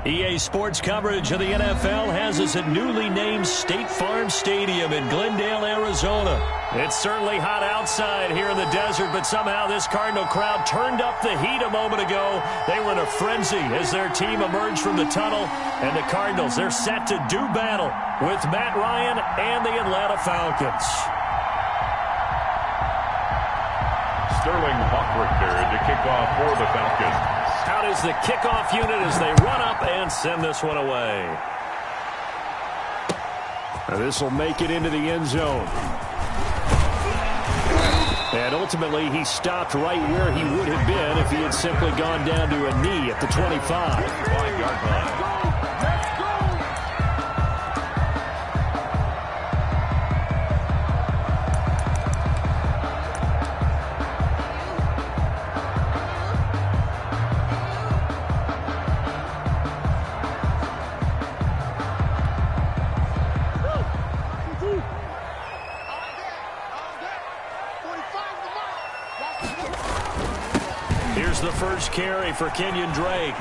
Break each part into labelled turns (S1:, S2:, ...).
S1: EA Sports coverage of the NFL has us at newly named State Farm Stadium in Glendale, Arizona. It's certainly hot outside here in the desert, but somehow this Cardinal crowd turned up the heat a moment ago. They were in a frenzy as their team emerged from the tunnel, and the Cardinals, they're set to do battle with Matt Ryan and the Atlanta Falcons.
S2: Sterling Hawkrichter to kick off for the Falcons.
S1: Out is the kickoff unit as they run up and send this one away. This will make it into the end zone. And ultimately, he stopped right where he would have been if he had simply gone down to a knee at the 25.
S2: 25-yard line.
S1: Here's the first carry for Kenyon Drake.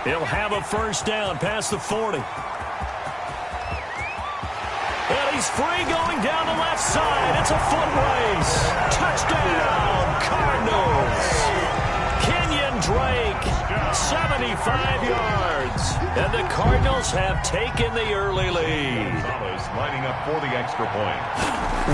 S1: He'll have a first down past the 40. And he's free going down the left side. It's a foot race. Touchdown, Cardinals. Kenyon Drake, 75 yards. And the Cardinals have taken the early lead.
S2: Gonzalez lining up for the extra point.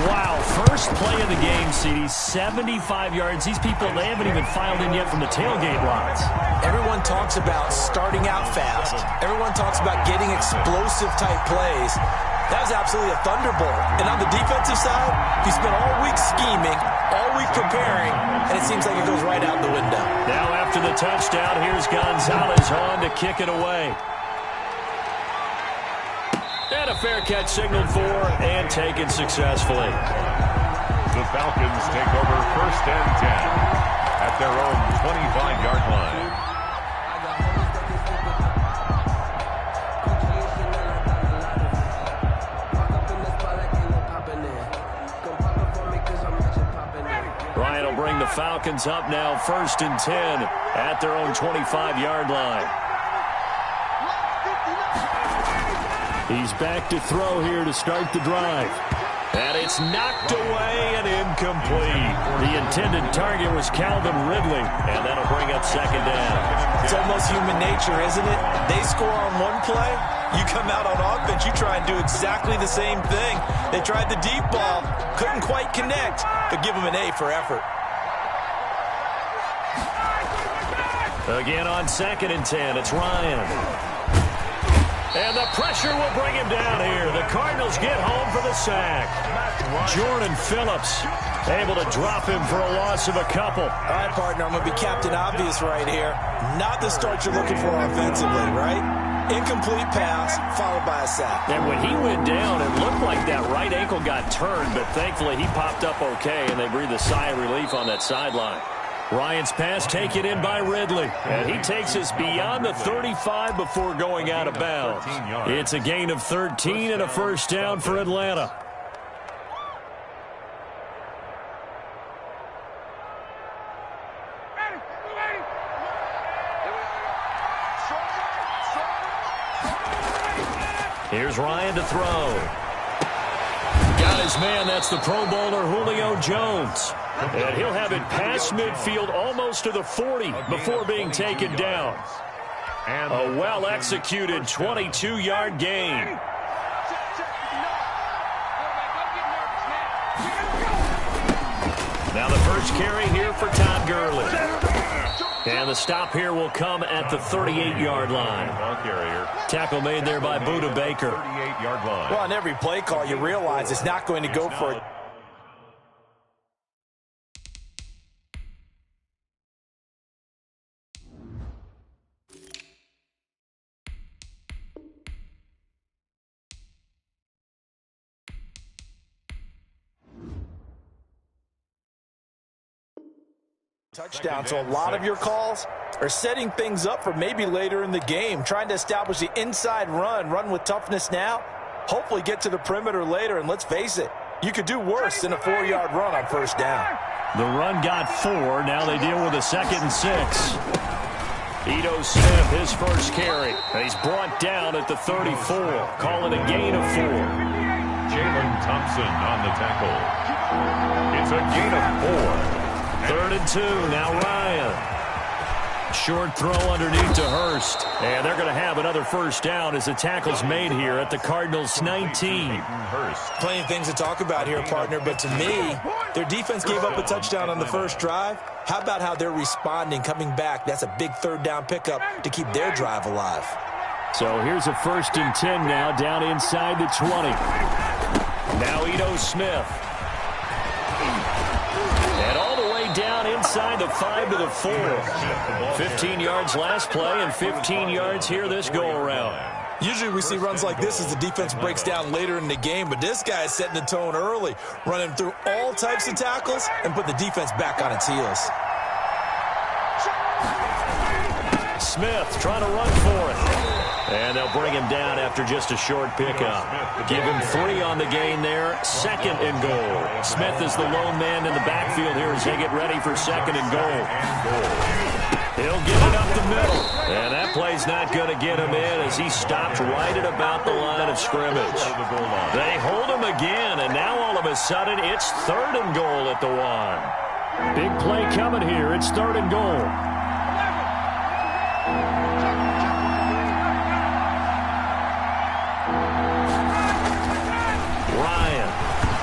S1: Wow, first play of the game, CD, 75 yards. These people, they haven't even filed in yet from the tailgate lots.
S3: Everyone talks about starting out fast. Everyone talks about getting explosive-type plays. That was absolutely a thunderbolt. And on the defensive side, you spent all week scheming, all week preparing, and it seems like it goes right out the window.
S1: Now after the touchdown, here's Gonzalez on to kick it away. And a fair catch signaled for and taken successfully.
S2: The Falcons take over 1st and 10 at their own 25-yard line.
S1: Ryan will bring the Falcons up now 1st and 10 at their own 25-yard line. He's back to throw here to start the drive. And it's knocked away and incomplete. The intended target was Calvin Ridley, and that'll bring up 2nd down.
S3: It's almost human nature, isn't it? They score on one play, you come out on offense, you try and do exactly the same thing. They tried the deep ball, couldn't quite connect, but give them an A for effort.
S1: Again on 2nd and 10, it's Ryan. And the pressure will bring him down here. The Cardinals get home for the sack. Jordan Phillips able to drop him for a loss of a couple.
S3: All right, partner, I'm going to be Captain Obvious right here. Not the start you're looking for offensively, right? Incomplete pass, followed by a sack.
S1: And when he went down, it looked like that right ankle got turned, but thankfully he popped up okay, and they breathed a sigh of relief on that sideline. Ryan's pass taken in by Ridley, and he takes us beyond the 35 before going out of bounds. It's a gain of 13 and a first down for Atlanta. Here's Ryan to throw. Got his man, that's the Pro Bowler Julio Jones. And he'll have it past midfield almost to the 40 before being taken down. A well-executed 22-yard gain. Now the first carry here for Todd Gurley. And the stop here will come at the 38-yard line. Tackle made there by Budda Baker.
S2: 38-yard line.
S3: Well, on every play call, you realize it's not going to go for it. Touchdown, so a lot of your calls are setting things up for maybe later in the game, trying to establish the inside run with toughness now, hopefully get to the perimeter later, and let's face it, you could do worse than a 4-yard run on first down.
S1: The run got 4, now they deal with a 2nd and 6. Ito Smith, his first carry. And he's brought down at the 34. Call it a gain of 4.
S2: Jalen Thompson on the tackle. It's a gain of 4.
S1: 3rd and 2. Now Ryan. Short throw underneath to Hurst. And they're going to have another first down as the tackle's made here at the Cardinals' 19.
S3: Plenty of things to talk about here, partner, but to me, their defense gave up a touchdown on the first drive. How about how they're responding, coming back? That's a big 3rd down pickup to keep their drive alive.
S1: So here's a 1st and 10 now, down inside the 20. Now Ito Smith. And all the way down inside the 5 to the 4. 15 yards last play and 15 yards here this go-around.
S3: Usually we see runs like this as the defense breaks down later in the game, but this guy is setting the tone early, running through all types of tackles and put the defense back on its heels.
S1: Smith trying to run for it. And they'll bring him down after just a short pickup. Give him 3 on the gain there. 2nd and goal. Smith is the lone man in the backfield here as they get ready for 2nd and goal. He'll get it up the middle. And that play's not going to get him in as he stopped right at about the line of scrimmage. They hold him again, and now all of a sudden it's 3rd and goal at the 1. Big play coming here. It's 3rd and goal.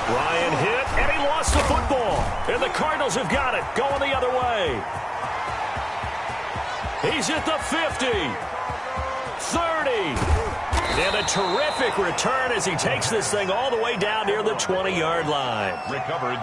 S1: Ryan hit, and he lost the football. And the Cardinals have got it, going the other way. He's at the 50, 30. And a terrific return as he takes this thing all the way down near the 20-yard line.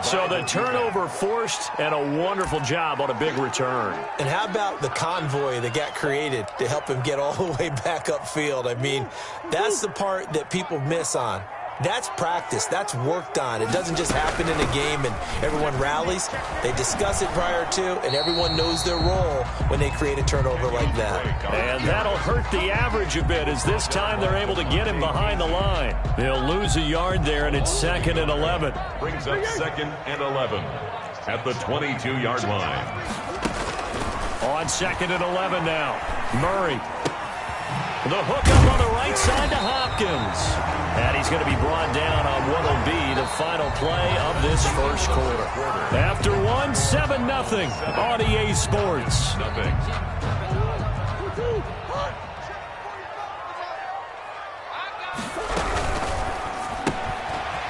S1: So the turnover forced, and a wonderful job on a big return.
S3: And how about the convoy that got created to help him get all the way back upfield? I mean, that's the part that people miss on. That's practice. That's worked on. It doesn't just happen in a game and everyone rallies. They discuss it prior to, and everyone knows their role when they create a turnover like that.
S1: And that'll hurt the average a bit as this time they're able to get him behind the line. They'll lose a yard there, and it's 2nd and 11.
S2: Brings up 2nd and 11 at the 22-yard line.
S1: On 2nd and 11 now. Murray. The hookup on the right side to Hopkins. And he's going to be brought down on what will be the final play of this first quarter. After 7-0 on EA Sports.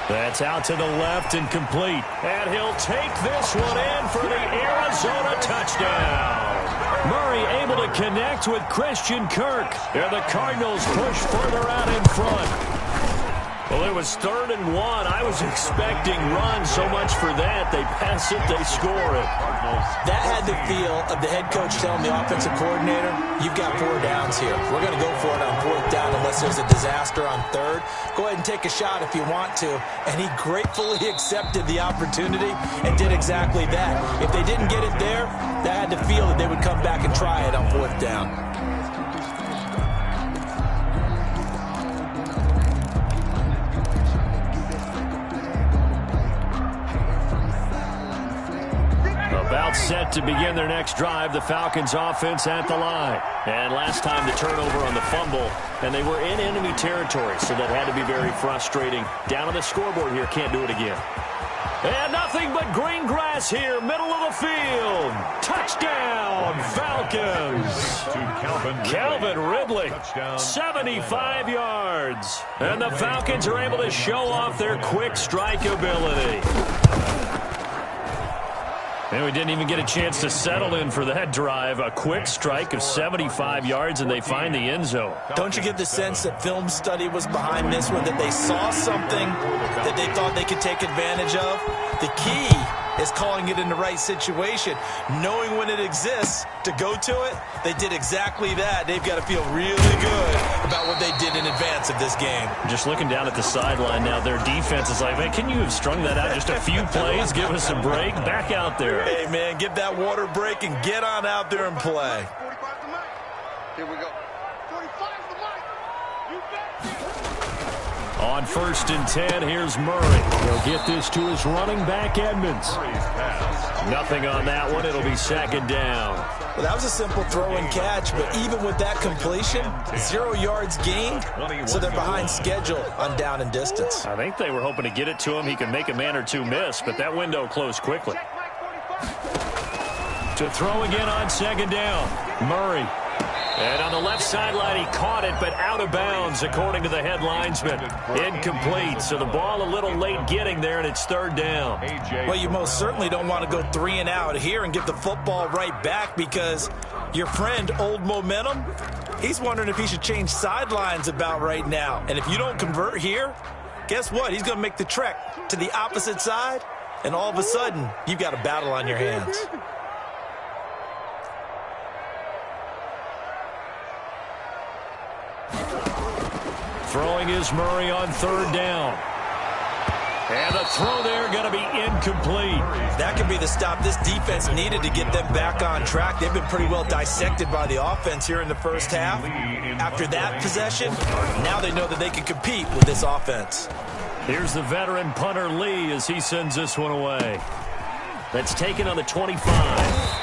S1: That's out to the left and complete. And he'll take this one in for the Arizona touchdown. Murray able to connect with Christian Kirk. And the Cardinals push further out in front. Well, it was 3rd and 1. I was expecting run so much for that. They pass it, they score it.
S3: That had the feel of the head coach telling the offensive coordinator, you've got 4 downs here. We're going to go for it on 4th down unless there's a disaster on 3rd. Go ahead and take a shot if you want to. And he gratefully accepted the opportunity and did exactly that. If they didn't get it there, that had the feel that they would come back and try it on 4th down.
S1: About set to begin their next drive, the Falcons offense at the line. And last time the turnover on the fumble, and they were in enemy territory, so that had to be very frustrating. Down on the scoreboard here, can't do it again. And nothing but green grass here, middle of the field. Touchdown, Falcons. Calvin Ridley, 75 yards. And the Falcons are able to show off their quick strike ability. And we didn't even get a chance to settle in for that drive. A quick strike of 75 yards, and they find the end zone.
S3: Don't you get the sense that film study was behind this one, that they saw something that they thought they could take advantage of? The key is calling it in the right situation, knowing when it exists to go to it. They did exactly that. They've got to feel really good about what they did in advance of this game.
S1: Just looking down at the sideline now, their defense is like, man, can you have strung that out just a few plays? Give us a break. Back out there.
S3: Hey, man, give that water break and get on out there and play.
S4: Here we go. 45 the mic. You bet.
S1: On 1st and 10, here's Murray. He'll get this to his running back, Edmonds. Nothing on that one. It'll be 2nd down.
S3: Well, that was a simple throw and catch, but even with that completion, 0 yards gained, so they're behind schedule on down and distance.
S1: I think they were hoping to get it to him. He could make a man or two miss, but that window closed quickly. To throw again on second down, Murray. And on the left sideline, he caught it, but out of bounds, according to the head linesman. Incomplete, so the ball a little late getting there, and it's third down.
S3: Well, you most certainly don't want to go 3 and out here and get the football right back, because your friend, Old Momentum, he's wondering if he should change sidelines about right now. And if you don't convert here, guess what? He's going to make the trek to the opposite side, and all of a sudden, you've got a battle on your hands.
S1: Throwing is Murray on third down. And the throw there going to be incomplete.
S3: That could be the stop this defense needed to get them back on track. They've been pretty well dissected by the offense here in the first half. After that possession, now they know that they can compete with this offense.
S1: Here's the veteran punter Lee as he sends this one away. That's taken on the 25.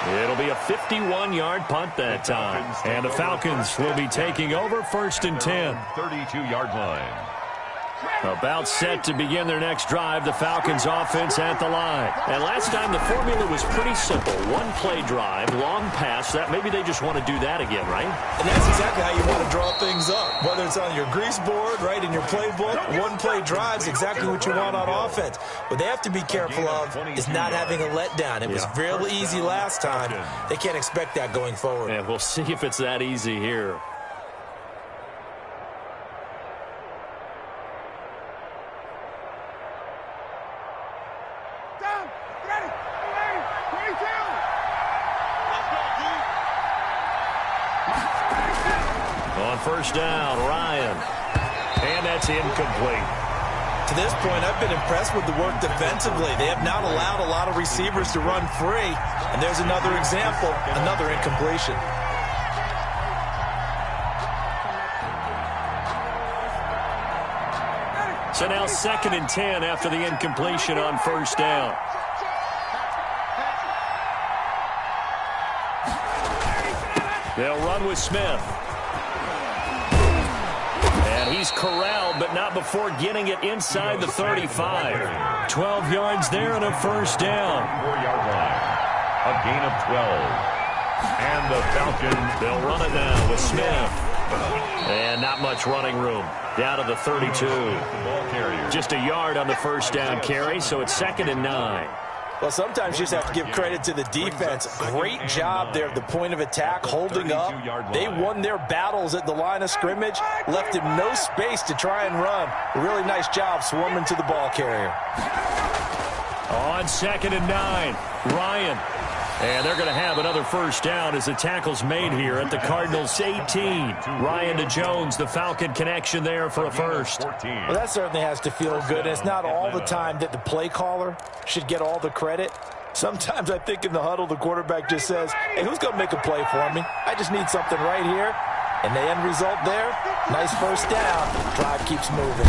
S1: It'll be a 51-yard punt that time. And the Falcons will be taking over first and 10.
S2: 32-yard line.
S1: About set to begin their next drive, the Falcons offense at the line. And last time the formula was pretty simple. One play drive, long pass. That maybe they just want to do that again, right?
S3: And that's exactly how you want to draw things up. Whether it's on your grease board, right, in your playbook, one play drive's exactly what you want on offense. What they have to be careful of is not having a letdown. It was real easy last time. They can't expect that going forward.
S1: And we'll see if it's that easy here. First down, Ryan. And that's incomplete.
S3: To this point, I've been impressed with the work defensively. They have not allowed a lot of receivers to run free. And there's another example, another incompletion.
S1: So now second and 10 after the incompletion on first down. They'll run with Smith. He's corralled, but not before getting it inside the 35. 12 yards there and a first down.
S2: 4-yard line. A gain of 12. And the Falcons,
S1: they'll run it now with Smith. And not much running room. Down to the 32. Just a yard on the first down carry, so it's second and 9.
S3: Well, sometimes you just have to give credit to the defense. Great job there at the point of attack, holding up. They won their battles at the line of scrimmage, left him no space to try and run. A really nice job swarming to the ball carrier.
S1: On second and 9, Ryan. And they're going to have another first down as the tackle's made here at the Cardinals' 18. Ryan to Jones, the Falcon connection there for a first.
S3: Well, that certainly has to feel good. And it's not all the time that the play caller should get all the credit. Sometimes I think in the huddle, the quarterback just says, hey, who's going to make a play for me? I just need something right here. And the end result there, nice first down. Drive keeps moving.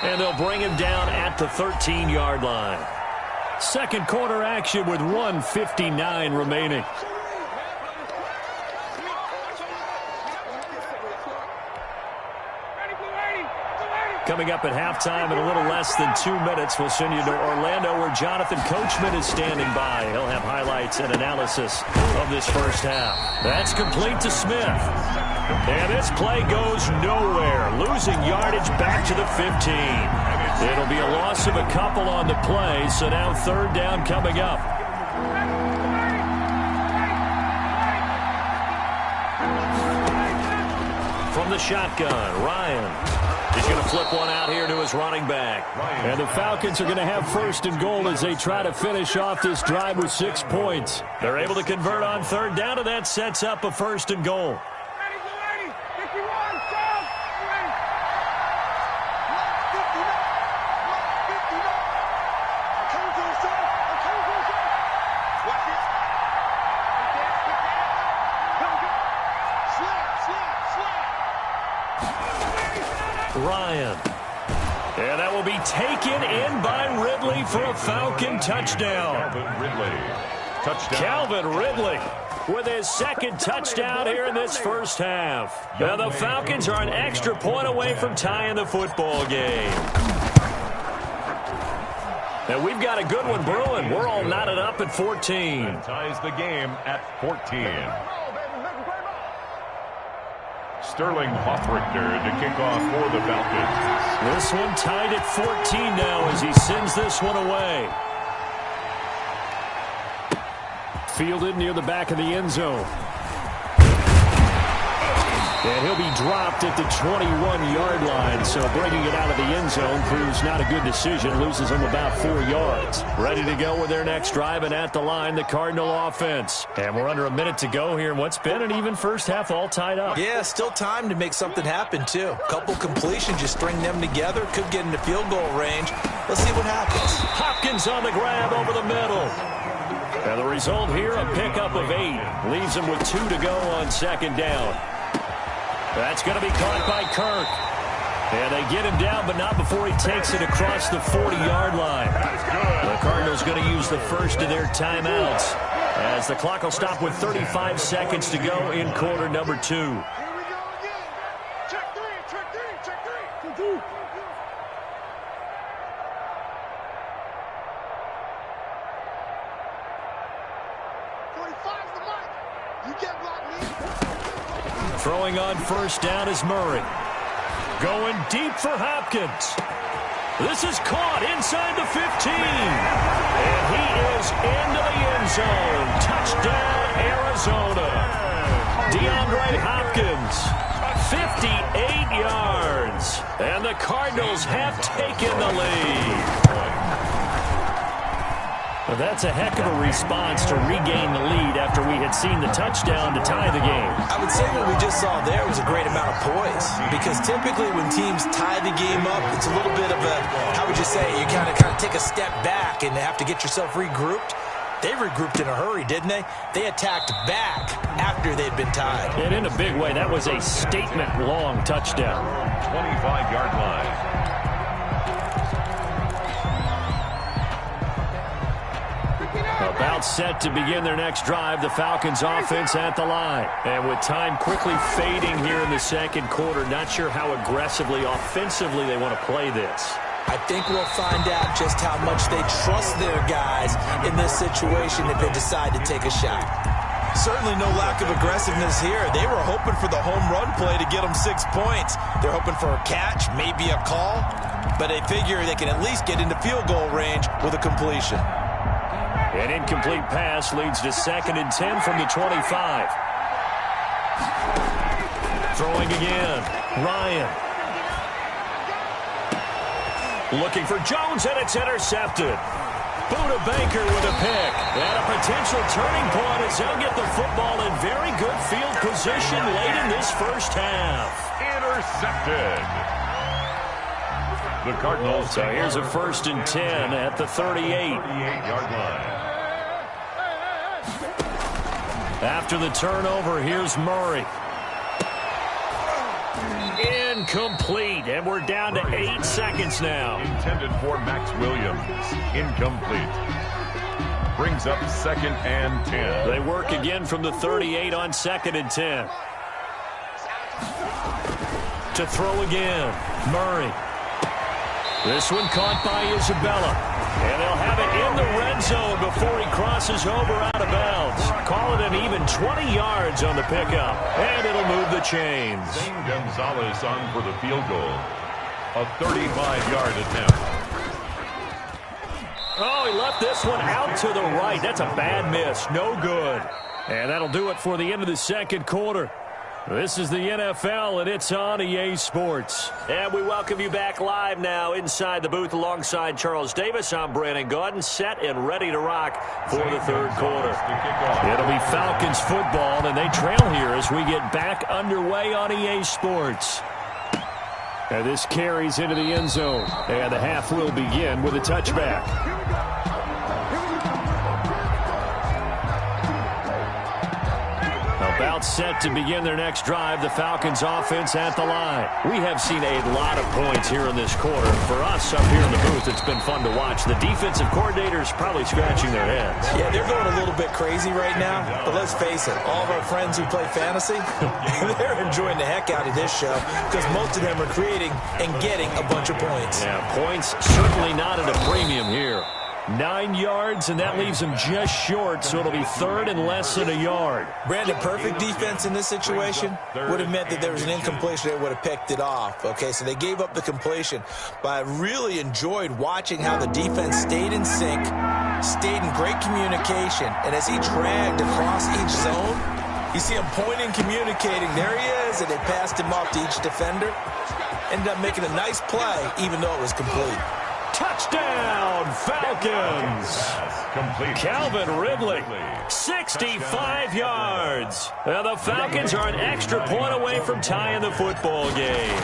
S1: And they'll bring him down at the 13-yard line. Second quarter action with 1:59 remaining. Coming up at halftime in a little less than 2 minutes, we'll send you to Orlando where Jonathan Coachman is standing by. He'll have highlights and analysis of this first half. That's complete to Smith. And this play goes nowhere, losing yardage back to the 15. It'll be a loss of a couple on the play, so now third down coming up. From the shotgun, Ryan. He's going to flip one out here to his running back. And the Falcons are going to have first and goal as they try to finish off this drive with 6 points. They're able to convert on third down, and that sets up a first and goal. Ryan. And that will be taken in by Ridley for a Falcon touchdown.
S2: Ridley. touchdown.
S1: Calvin Ridley with his second touchdown here in this first half. Now the Falcons are an extra point away from tying the football game. And we've got a good one brewing. We're all knotted up at 14.
S2: And ties the game at 14. Sterling Hoffrichter to kick off for the Falcons.
S1: This one tied at 14 now as he sends this one away. Fielded near the back of the end zone. And he'll be dropped at the 21-yard line, so bringing it out of the end zone proves not a good decision. Loses him about 4 yards. Ready to go with their next drive, and at the line, the Cardinal offense. And we're under a minute to go here in what's been an even first half, all tied up.
S3: Yeah, still time to make something happen, too. A couple completions, you string them together, could get into field goal range. Let's see what happens.
S1: Hopkins on the grab over the middle. And the result here, a pickup of 8. Leaves him with 2 to go on second down. That's going to be caught by Kirk. And they get him down, but not before he takes it across the 40-yard line. The Cardinals going to use the first of their timeouts as the clock will stop with 35 seconds to go in quarter number 2.
S4: Here we go again. Check three, check three, check three. Check three. 45's the mark. You can't block me.
S1: Throwing on first down is Murray. Going deep for Hopkins. This is caught inside the 15. And he is into the end zone. Touchdown, Arizona. DeAndre Hopkins, 58 yards. And the Cardinals have taken the lead. Well, that's a heck of a response to regain the lead after we had seen the touchdown to tie the game.
S3: I would say what we just saw there was a great amount of poise, because typically when teams tie the game up, it's a little bit of a, how would you say, you kind of take a step back and have to get yourself regrouped. They regrouped in a hurry, didn't they? They attacked back after they'd been tied.
S1: And in a big way, that was a statement-long touchdown.
S2: 25-yard line.
S1: About set to begin their next drive, the Falcons offense at the line. And with time quickly fading here in the second quarter, not sure how aggressively, offensively they want to play this.
S3: I think we'll find out just how much they trust their guys in this situation if they decide to take a shot. Certainly no lack of aggressiveness here. They were hoping for the home run play to get them 6 points. They're hoping for a catch, maybe a call, but they figure they can at least get into field goal range with a completion.
S1: An incomplete pass leads to 2nd and 10 from the 25. Throwing again. Ryan. Looking for Jones, and it's intercepted. Buda Baker with a pick. And a potential turning point as they'll get the football in very good field position late in this first half.
S2: Intercepted. The Cardinals.
S1: So here's a 1st and 10 at the 38-yard
S2: line.
S1: After the turnover, here's Murray. Incomplete, and we're down to 8 seconds now.
S2: Intended for Max Williams. Incomplete. Brings up 2nd and 10.
S1: They work again from the 38 on 2nd and 10. To throw again, Murray. This one caught by Isabella. And they'll have it in the red zone before he crosses over out of bounds. Call it an even 20 yards on the pickup. And it'll move the chains.
S2: Zane Gonzalez on for the field goal. A 35-yard attempt.
S1: Oh, he left this one out to the right. That's a bad miss. No good. And that'll do it for the end of the second quarter. This is the NFL, and it's on EA Sports. And we welcome you back live now inside the booth alongside Charles Davis. I'm Brandon Gaudin, set and ready to rock for the third quarter. It'll be Falcons football, and they trail here as we get back underway on EA Sports. And this carries into the end zone, and the half will begin with a touchback. About set to begin their next drive, the Falcons offense at the line. We have seen a lot of points here in this quarter. For us up here in the booth, it's been fun to watch. The defensive coordinators probably scratching their heads.
S3: Yeah, they're going a little bit crazy right now. But let's face it, all of our friends who play fantasy, they're enjoying the heck out of this show because most of them are creating and getting a bunch of points.
S1: Yeah, points certainly not at a premium here. 9 yards, and that leaves them just short, so it'll be third and less than a yard.
S3: Brandon, perfect defense in this situation would have meant that there was an incompletion that would have picked it off. Okay, so they gave up the completion, but I really enjoyed watching how the defense stayed in sync, stayed in great communication, and as he dragged across each zone, you see him pointing, communicating. There he is, and they passed him off to each defender. Ended up making a nice play, even though it was complete.
S1: Touchdown, Falcons! Calvin Ridley, 65 yards. And the Falcons are an extra point away from tying the football game.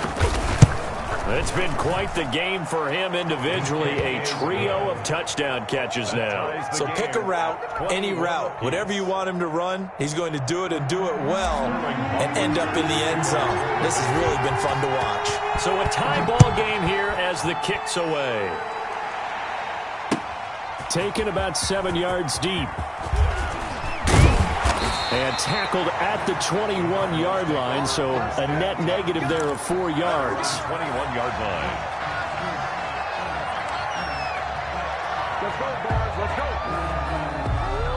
S1: It's been quite the game for him individually, a trio of touchdown catches now.
S3: So pick a route, any route, whatever you want him to run, he's going to do it and do it well and end up in the end zone. This has really been fun to watch.
S1: So a tie ball game here as the kick's away. Taken about 7 yards deep. And tackled at the 21-yard line, so a net negative there of 4 yards.
S2: 21-yard line. Let's go, boys. Let's go.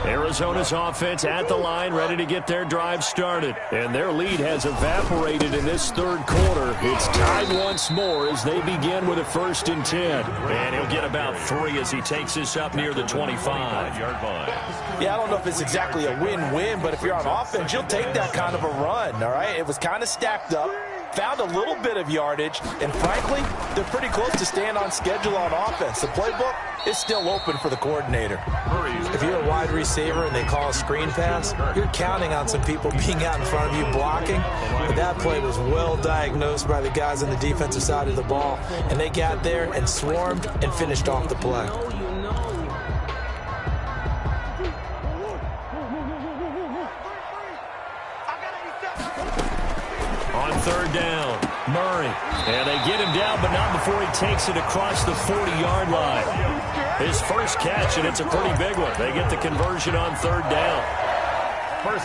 S1: Arizona's offense at the line, ready to get their drive started. And their lead has evaporated in this third quarter. It's tied once more as they begin with a 1st and 10. And he'll get about 3 as he takes this up near the 25-yard line.
S3: Yeah, I don't know if it's exactly a win-win, but if you're on offense, you'll take that kind of a run, all right? It was kind of stacked up, found a little bit of yardage, and frankly, they're pretty close to staying on schedule on offense. The playbook is still open for the coordinator. If you're a wide receiver and they call a screen pass, you're counting on some people being out in front of you blocking, but that play was well diagnosed by the guys on the defensive side of the ball, and they got there and swarmed and finished off the play.
S1: On 3rd down, Murray. And they get him down, but not before he takes it across the 40-yard line. His first catch, and it's a pretty big one. They get the conversion on 3rd down.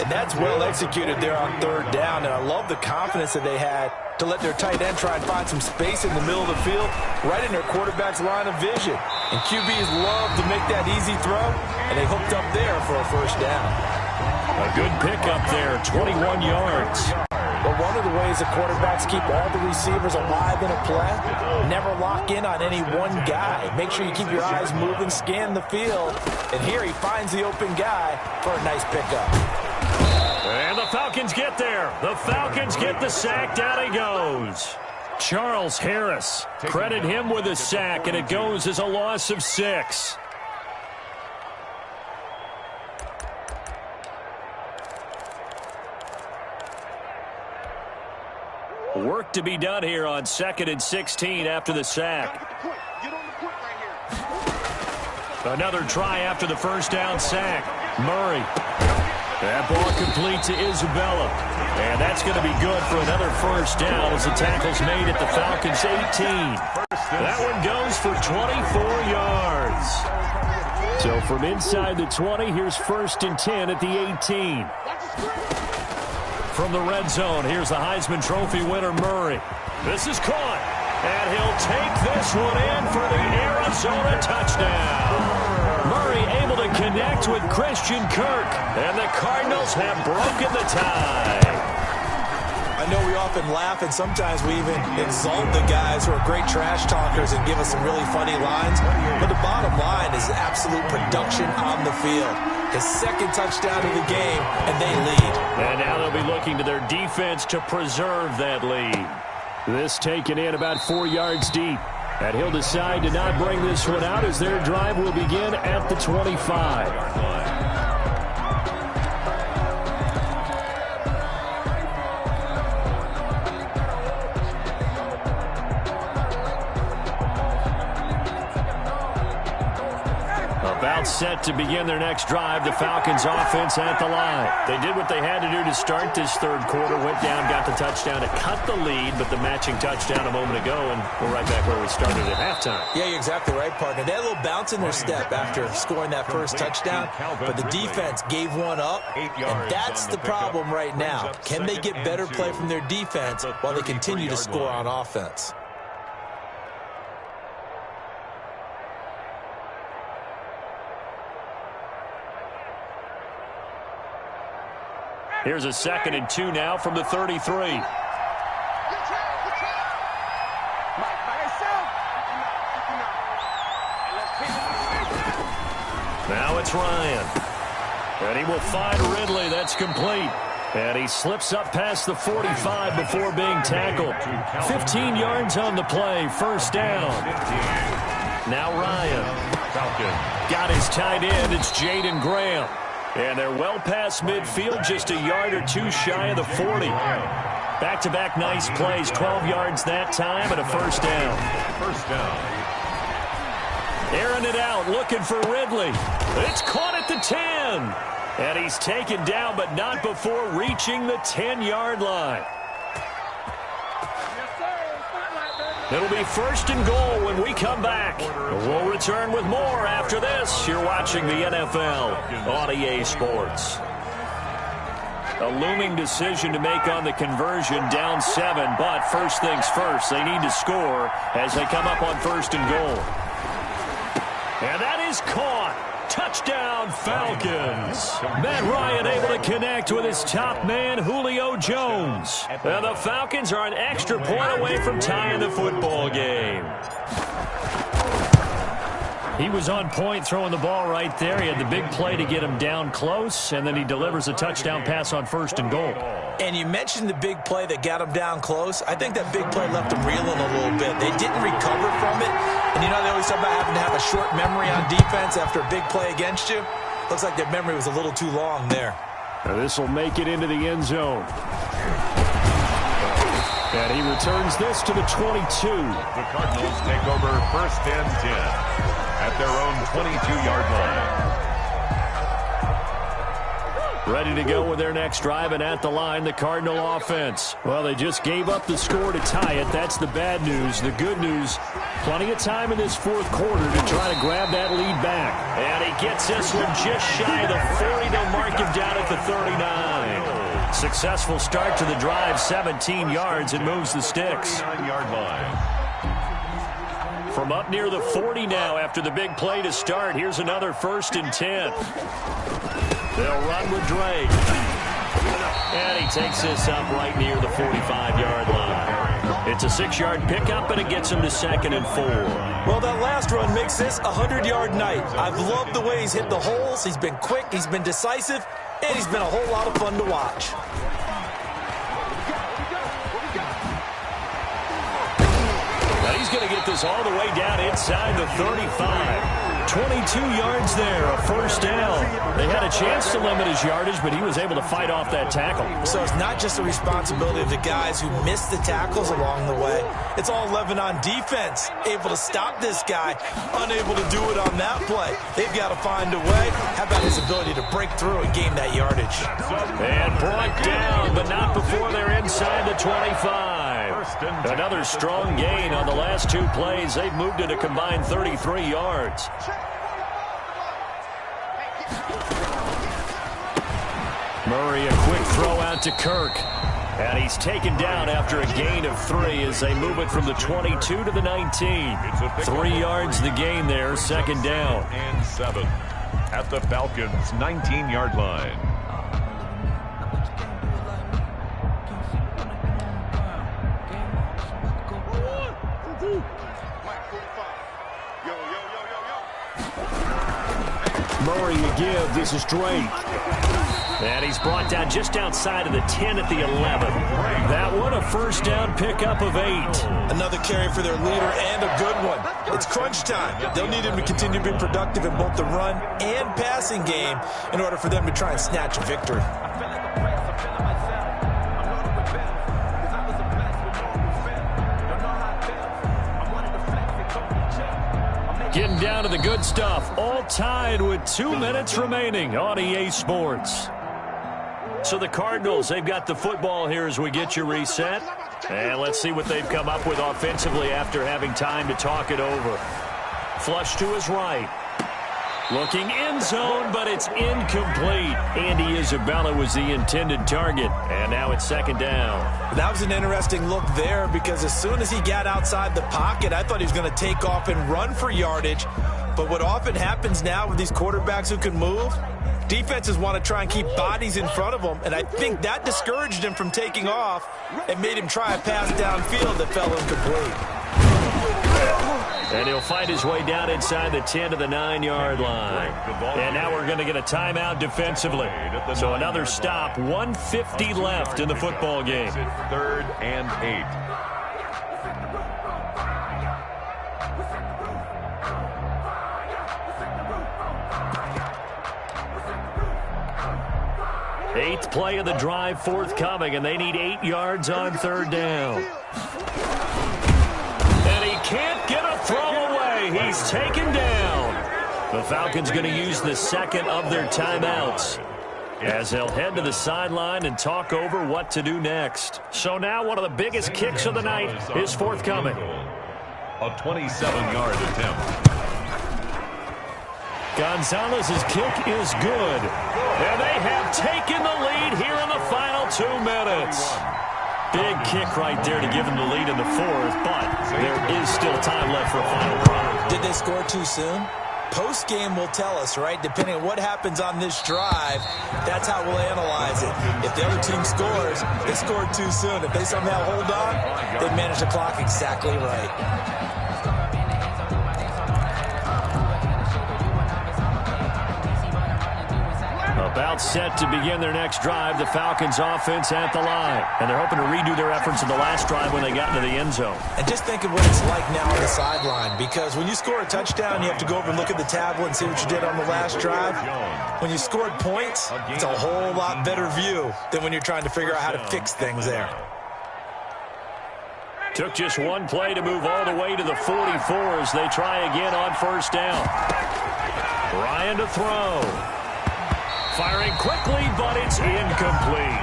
S3: And that's well executed there on 3rd down, and I love the confidence that they had to let their tight end try and find some space in the middle of the field, right in their quarterback's line of vision. And QBs love to make that easy throw, and they hooked up there for a 1st down.
S1: A good pickup there, 21 yards.
S3: But one of the ways the quarterbacks keep all the receivers alive in a play, never lock in on any one guy. Make sure you keep your eyes moving, scan the field, and here he finds the open guy for a nice pickup.
S1: And the Falcons get there. The Falcons get the sack. Down he goes. Charles Harris. Credit him with a sack, and it goes as a loss of 6. Work to be done here on 2nd and 16 after the sack. Another try after the 1st down sack. Murray. That ball complete to Isabella. And that's going to be good for another 1st down as the tackle's made at the Falcons' 18. That one goes for 24 yards. So from inside the 20, here's 1st and 10 at the 18. From the red zone, here's the Heisman Trophy winner, Murray. This is caught, and he'll take this one in for the Arizona touchdown. Murray able to connect with Christian Kirk, and the Cardinals have broken the tie.
S3: I know we often laugh, and sometimes we even exalt the guys who are great trash talkers and give us some really funny lines, but the bottom line is absolute production on the field. His 2nd touchdown of the game, and they lead.
S1: And now they'll be looking to their defense to preserve that lead. This taken in about 4 yards deep. And he'll decide to not bring this one out as their drive will begin at the 25. About set to begin their next drive. The Falcons offense at the line. They did what they had to do to start this third quarter. Went down, got the touchdown to cut the lead, but the matching touchdown a moment ago, and we're right back where we started at halftime.
S3: Yeah, you're exactly right, partner. They had a little bounce in their step after scoring that first touchdown, but the defense gave one up, and that's the problem right now. Can they get better play from their defense while they continue to score on offense?
S1: Here's a 2nd and 2 now from the 33. Now it's Ryan. And he will find Ridley. That's complete. And he slips up past the 45 before being tackled. 15 yards on the play. First down. Now Ryan. Got his tight end. It's Jaden Graham. And they're well past midfield, just a yard or two shy of the 40. Back-to-back nice plays, 12 yards that time and a first down.
S2: First down.
S1: Airing it out, looking for Ridley. It's caught at the 10. And he's taken down, but not before reaching the 10-yard line. It'll be 1st and goal when we come back. We'll return with more after this. You're watching the NFL on EA Sports. A looming decision to make on the conversion, down 7, but first things first, they need to score as they come up on 1st and goal. And that is caught. Touchdown, Falcons. Matt Ryan able to connect with his top man, Julio Jones. And the Falcons are an extra point away from tying the football game. He was on point throwing the ball right there. He had the big play to get him down close, and then he delivers a touchdown pass on 1st and goal.
S3: And you mentioned the big play that got him down close. I think that big play left him reeling a little bit. They didn't recover from it. And you know they always talk about having to have a short memory on defense after a big play against you. Looks like their memory was a little too long there.
S1: Now this will make it into the end zone. And he returns this to the 22.
S2: The Cardinals take over 1st and 10 at their own 22-yard line.
S1: Ready to go with their next drive, and at the line, the Cardinal offense. Well, they just gave up the score to tie it. That's the bad news. The good news, plenty of time in this fourth quarter to try to grab that lead back. And he gets this one just shy of the 40. They'll mark him down at the 39. Successful start to the drive, 17 yards, and moves the sticks.
S2: 9-yard line.
S1: From up near the 40 now after the big play to start. Here's another 1st and 10. They'll run with Drake. And he takes this up right near the 45-yard line. It's a 6-yard pickup, and it gets him to 2nd and 4.
S3: Well, that last run makes this a 100-yard night. I've loved the way he's hit the holes. He's been quick, he's been decisive, and he's been a whole lot of fun to watch.
S1: Now he's going to get this all the way down inside the 35. 22 yards there, a first down. They had a chance to limit his yardage, but he was able to fight off that tackle.
S3: So it's not just the responsibility of the guys who missed the tackles along the way. It's all 11 on defense, able to stop this guy, unable to do it on that play. They've got to find a way. How about his ability to break through and gain that yardage?
S1: And brought down, but not before they're inside the 25. Another strong gain on the last 2 plays. They've moved it a combined 33 yards. Murray, a quick throw out to Kirk. And he's taken down after a gain of 3 as they move it from the 22 to the 19. 3 yards the gain there, 2nd down.
S2: And 7 at the Falcons' 19-yard line.
S1: Murray a give. This is Drake. And he's brought down just outside of the 10 at the 11. That one, a first down pickup of 8.
S3: Another carry for their leader and a good one. It's crunch time. They'll need him to continue to be productive in both the run and passing game in order for them to try and snatch a victory.
S1: Getting down to the good stuff. All tied with 2 minutes remaining on EA Sports. So the Cardinals, they've got the football here as we get you reset. And let's see what they've come up with offensively after having time to talk it over. Flush to his right. Looking end zone, but it's incomplete. Andy Isabella was the intended target. And now it's second down.
S3: That was an interesting look there because as soon as he got outside the pocket, I thought he was going to take off and run for yardage. But what often happens now with these quarterbacks who can move, defenses want to try and keep bodies in front of them, and I think that discouraged him from taking off and made him try a pass downfield that fell incomplete.
S1: And he'll find his way down inside the 10 to the 9-yard line. And now we're going to get a timeout defensively. So another stop, 1:50 left in the football game.
S2: 3rd and 8.
S1: Eighth play of the drive forthcoming, and they need 8 yards on 3rd down. And he can't get a throw away. He's taken down. The Falcons going to use the second of their timeouts as they'll head to the sideline and talk over what to do next. So now one of the biggest kicks of the night is forthcoming.
S2: A 27-yard attempt.
S1: Gonzalez's kick is good. And they have taken the lead here in the final 2 minutes. Big kick right there to give them the lead in the 4th, but there is still time left for a final drive.
S3: Did they score too soon? Post-game will tell us, right? Depending on what happens on this drive, that's how we'll analyze it. If the other team scores, they scored too soon. If they somehow hold on, they manage the clock exactly right.
S1: About set to begin their next drive, the Falcons offense at the line. And they're hoping to redo their efforts in the last drive when they got into the end zone.
S3: And just think of what it's like now on the sideline, because when you score a touchdown, you have to go over and look at the tablet and see what you did on the last drive. When you scored points, it's a whole lot better view than when you're trying to figure out how to fix things there.
S1: Took just one play to move all the way to the 44 as they try again on 1st down. Ryan to throw. Firing quickly, but it's incomplete.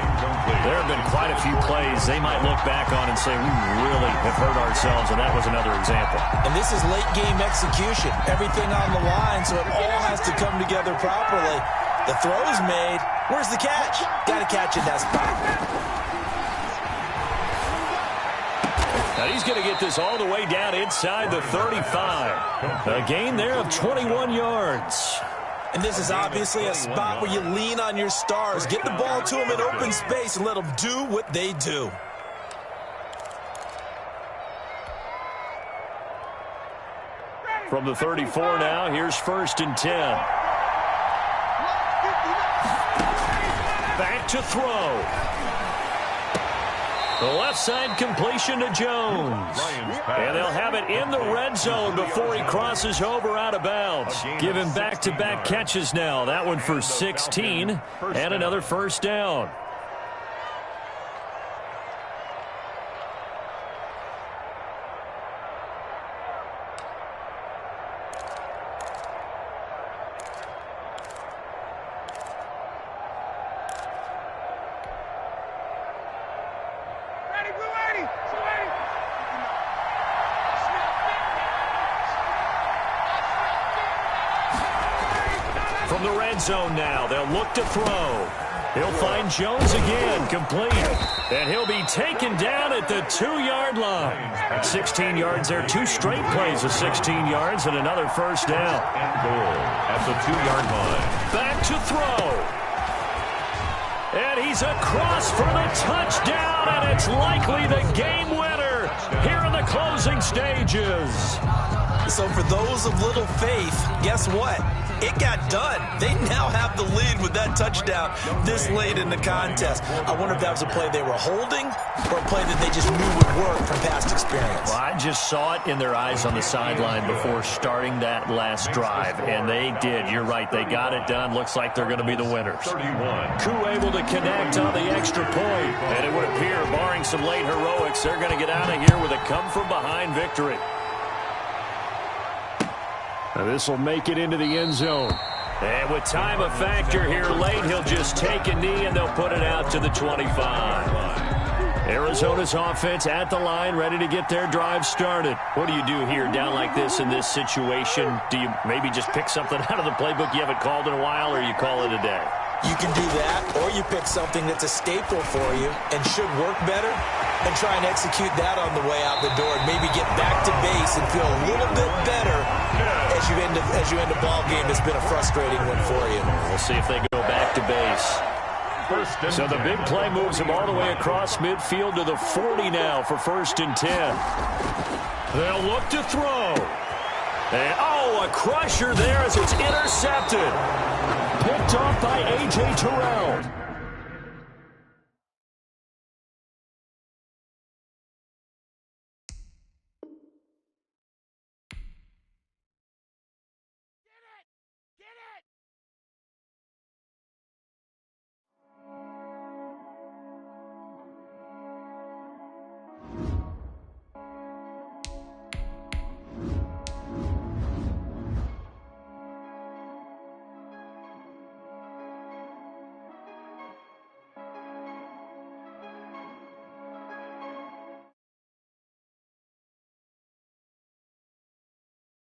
S1: There have been quite a few plays they might look back on and say, we really have hurt ourselves, and that was another example.
S3: And this is late-game execution. Everything on the line, so it all has to come together properly. The throw's made. Where's the catch? Got to catch in that spot.
S1: Now he's going to get this all the way down inside the 35. A gain there of 21 yards.
S3: And this is obviously a spot where you lean on your stars. Get the ball to them in open space and let them do what they do.
S1: From the 34 now, here's 1st and 10. Back to throw. The left side completion to Jones. And they'll have it in the red zone before he crosses over out of bounds. Give him back-to-back catches now. That one for 16 and another 1st down. From the red zone now, they'll look to throw. He'll find Jones again, complete. And he'll be taken down at the 2-yard line. 16 yards there, 2 straight plays of 16 yards and another 1st down.
S2: And goal at the 2-yard line.
S1: Back to throw. And he's across for the touchdown, and it's likely the game winner here in the closing stages.
S3: So for those of little faith, guess what? It got done. They now have the lead with that touchdown this late in the contest. I wonder if that was a play they were holding or a play that they just knew would work from past experience.
S1: Well, I just saw it in their eyes on the sideline before starting that last drive, and they did. You're right. They got it done. Looks like they're going to be the winners.
S2: 31.
S1: Koo able to connect on the extra point, and it would appear, barring some late heroics, they're going to get out of here with a come-from-behind victory. This will make it into the end zone. And with time a factor here late, he'll just take a knee and they'll put it out to the 25. Arizona's offense at the line, ready to get their drive started. What do you do here down like this in this situation? Do you maybe just pick something out of the playbook you haven't called in a while, or you call it a day?
S3: You can do that, or you pick something that's a staple for you and should work better and try and execute that on the way out the door and maybe get back to base and feel a little bit better as you end a ball game that's been a frustrating one for you.
S1: We'll see if they go back to base. So the big play moves him all the way across midfield to the 40 now for 1st and 10. They'll look to throw. And, a crusher there as it's intercepted. Picked off by A.J. Terrell.